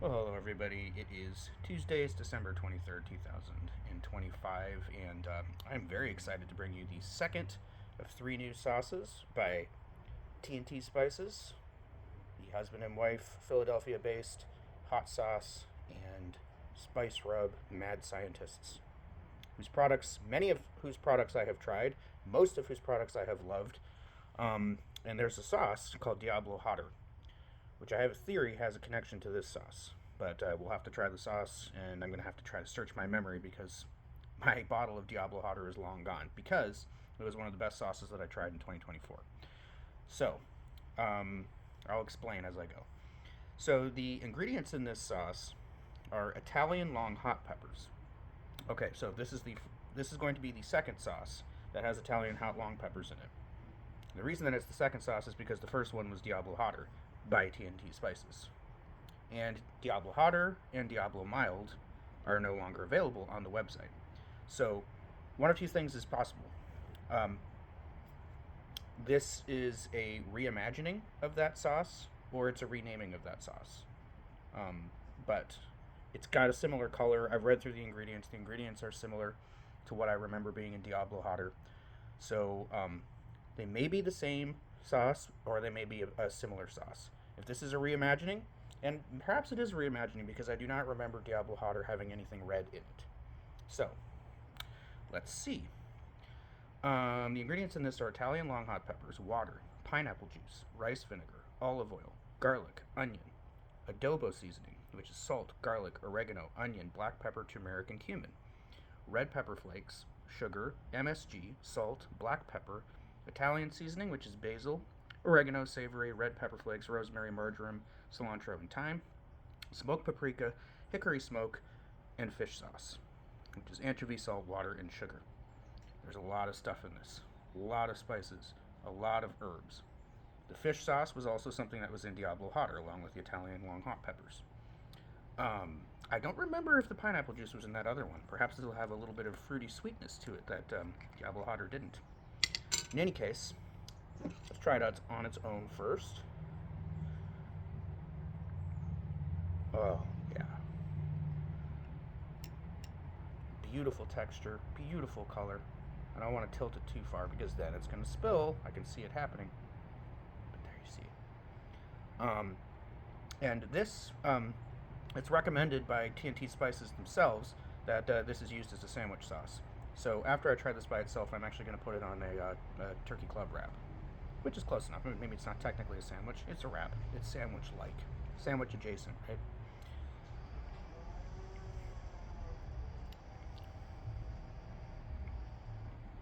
Well, hello everybody. It is Tuesday, it's December 23rd, 2025, and I'm very excited to bring you the second of three new sauces by TNT Spices, the husband and wife Philadelphia based hot sauce and spice rub mad scientists, many of whose products I have tried, most of whose products I have loved. And there's a sauce called Diablo Hotter, which I have a theory has a connection to this sauce. But we'll have to try the sauce, and I'm going to have to try to search my memory because my bottle of Diablo Hotter is long gone because it was one of the best sauces that I tried in 2024. So, I'll explain as I go. So, the ingredients in this sauce are Italian long hot peppers. Okay, so this is going to be the second sauce that has Italian hot long peppers in it. The reason that it's the second sauce is because the first one was Diablo Hotter by TNT Spices. And Diablo Hotter and Diablo Mild are no longer available on the website. So, one of two things is possible. Um, this is a reimagining of that sauce, or it's a renaming of that sauce. But it's got a similar color. I've read through the ingredients. The ingredients are similar to what I remember being in Diablo Hotter. So, they may be the same sauce, or they may be a similar sauce. If this is a reimagining, and perhaps it is a reimagining because I do not remember Diablo Hotter having anything red in it. So, let's see. The ingredients in this are Italian long hot peppers, water, pineapple juice, rice vinegar, olive oil, garlic, onion, adobo seasoning, which is salt, garlic, oregano, onion, black pepper, turmeric, and cumin, red pepper flakes, sugar, MSG, salt, black pepper, Italian seasoning, which is basil, oregano, savory, red pepper flakes, rosemary, marjoram, cilantro, and thyme, smoked paprika, hickory smoke, and fish sauce, which is anchovy, salt, water, and sugar. There's a lot of stuff in this, a lot of spices, a lot of herbs. The fish sauce was also something that was in Diablo Hotter, along with the Italian long hot peppers. I don't remember if the pineapple juice was in that other one. Perhaps it'll have a little bit of fruity sweetness to it that Diablo Hotter didn't. In any case, let's try it out on its own first. Oh, yeah. Beautiful texture, beautiful color. I don't want to tilt it too far because then it's going to spill. I can see it happening. But there you see it. And this, it's recommended by TNT Spices themselves that this is used as a sandwich sauce. So after I try this by itself, I'm actually going to put it on a turkey club wrap, which is close enough. Maybe it's not technically a sandwich. It's a wrap. It's sandwich-like, sandwich adjacent, right?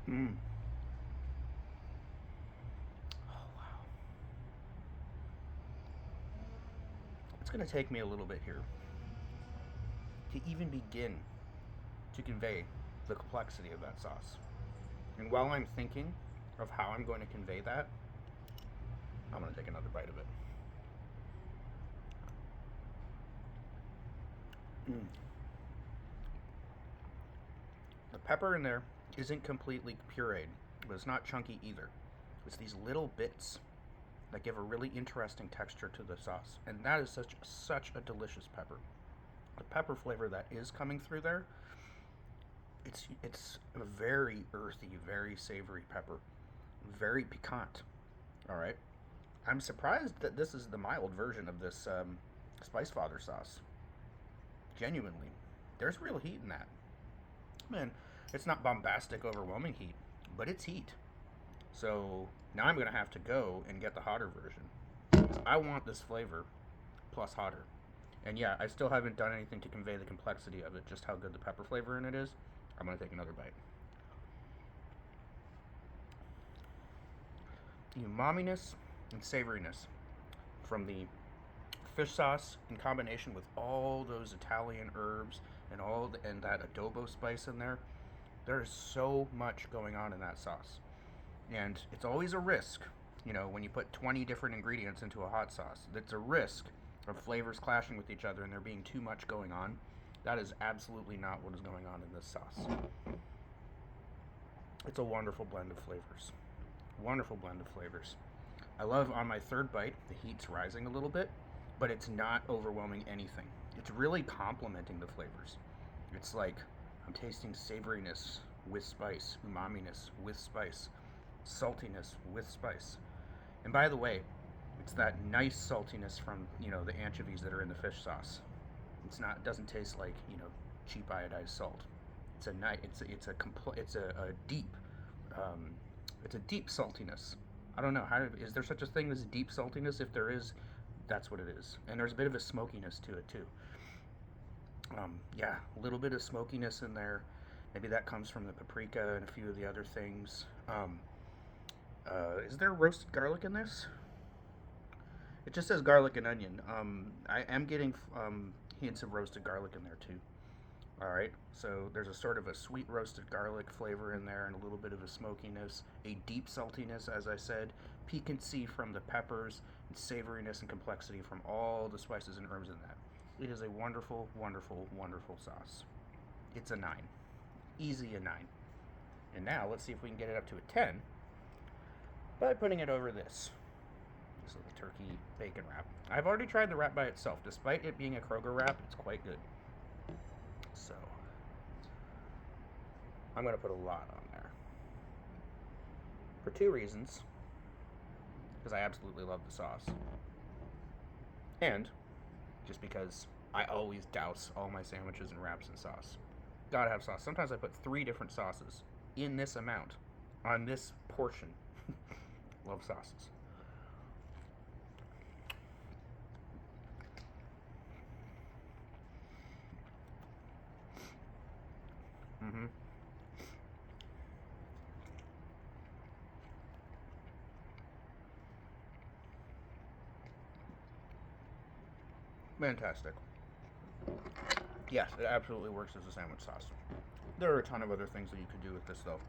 Mm. Oh wow. It's going to take me a little bit here to even begin to convey the complexity of that sauce. And while I'm thinking of how I'm going to convey that, I'm going to take another bite of it. Mm. The pepper in there isn't completely pureed, but it's not chunky either. It's these little bits that give a really interesting texture to the sauce, and that is such a delicious pepper. The pepper flavor that is coming through there, it's a very earthy, very savory pepper, very piquant. All right, I'm surprised that this is the mild version of this Spice Father sauce. Genuinely, there's real heat in that. Man, it's not bombastic, overwhelming heat, but it's heat. So now I'm gonna have to go and get the hotter version. I want this flavor plus hotter. And yeah, I still haven't done anything to convey the complexity of it, just how good the pepper flavor in it is. I'm gonna take another bite. The umaminess and savoriness from the fish sauce in combination with all those Italian herbs and that adobo spice in there. There is so much going on in that sauce. And it's always a risk, when you put 20 different ingredients into a hot sauce. It's a risk of flavors clashing with each other and there being too much going on. That is absolutely not what is going on in this sauce. It's a wonderful blend of flavors. Wonderful blend of flavors. I love on my third bite, the heat's rising a little bit, but it's not overwhelming anything. It's really complementing the flavors. It's like I'm tasting savoriness with spice, umaminess with spice, saltiness with spice. And by the way, it's that nice saltiness from the anchovies that are in the fish sauce. It's not it doesn't taste like cheap iodized salt. It's a nice it's a deep um, it's a deep saltiness. I don't know how is there such a thing as deep saltiness? If there is, that's what it is. And there's a bit of a smokiness to it too. Yeah, a little bit of smokiness in there. Maybe that comes from the paprika and a few of the other things. Is there roasted garlic in this? It just says garlic and onion. I am getting hints of roasted garlic in there too. All right, so there's a sort of a sweet roasted garlic flavor in there and a little bit of a smokiness, a deep saltiness, as I said, piquancy from the peppers, and savoriness and complexity from all the spices and herbs in that. It is a wonderful, wonderful, wonderful sauce. It's a 9. Easy a 9. And now let's see if we can get it up to a 10 by putting it over this. This is the turkey bacon wrap. I've already tried the wrap by itself. Despite it being a Kroger wrap, it's quite good. So, I'm going to put a lot on there. For 2 reasons. Because I absolutely love the sauce. And just because I always douse all my sandwiches and wraps in sauce. Gotta have sauce. Sometimes I put 3 different sauces in this amount on this portion. Love sauces. Mm-hmm. Fantastic. Yes, it absolutely works as a sandwich sauce. There are a ton of other things that you could do with this, though.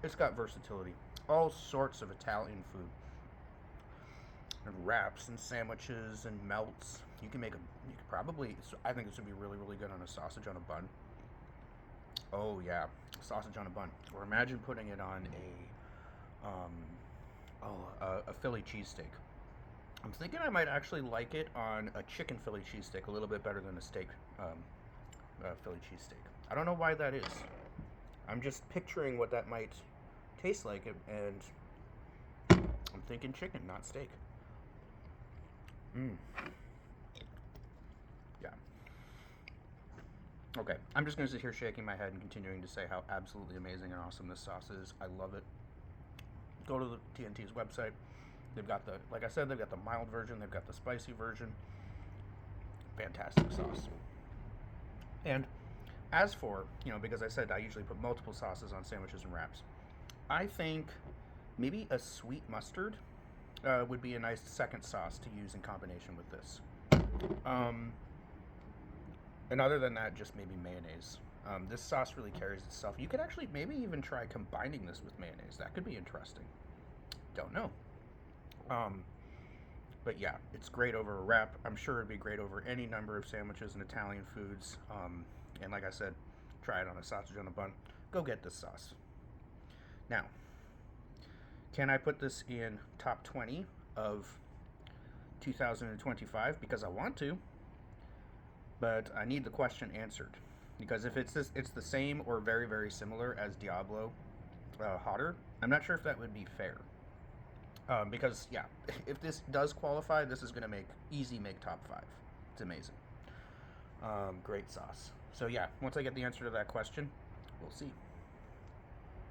It's got versatility. All sorts of Italian food. And wraps and sandwiches and melts. You can could probably, I think this would be really, really good on a sausage on a bun. Oh, yeah. Sausage on a bun. Or imagine putting it on a Philly cheesesteak. I'm thinking I might actually like it on a chicken Philly cheesesteak a little bit better than a steak Philly cheesesteak. I don't know why that is. I'm just picturing what that might taste like, and I'm thinking chicken, not steak. Yeah. Okay, I'm just going to sit here shaking my head and continuing to say how absolutely amazing and awesome this sauce is. I love it. Go to the TNT's website. They've got like I said, they've got the mild version, they've got the spicy version. Fantastic sauce. And as for, because I said I usually put multiple sauces on sandwiches and wraps, I think maybe a sweet mustard would be a nice second sauce to use in combination with this. And other than that, just maybe mayonnaise. This sauce really carries itself. You could actually maybe even try combining this with mayonnaise. That could be interesting. Don't know. But yeah, it's great over a wrap. I'm sure it'd be great over any number of sandwiches and Italian foods. And like I said, try it on a sausage on a bun. Go get this sauce. Now, can I put this in top 20 of 2025? Because I want to, but I need the question answered. Because if it's the same or very, very similar as Diablo Hotter, I'm not sure if that would be fair. Because, yeah, if this does qualify, this is going to make top 5. It's amazing. Great sauce. So, yeah, once I get the answer to that question, we'll see.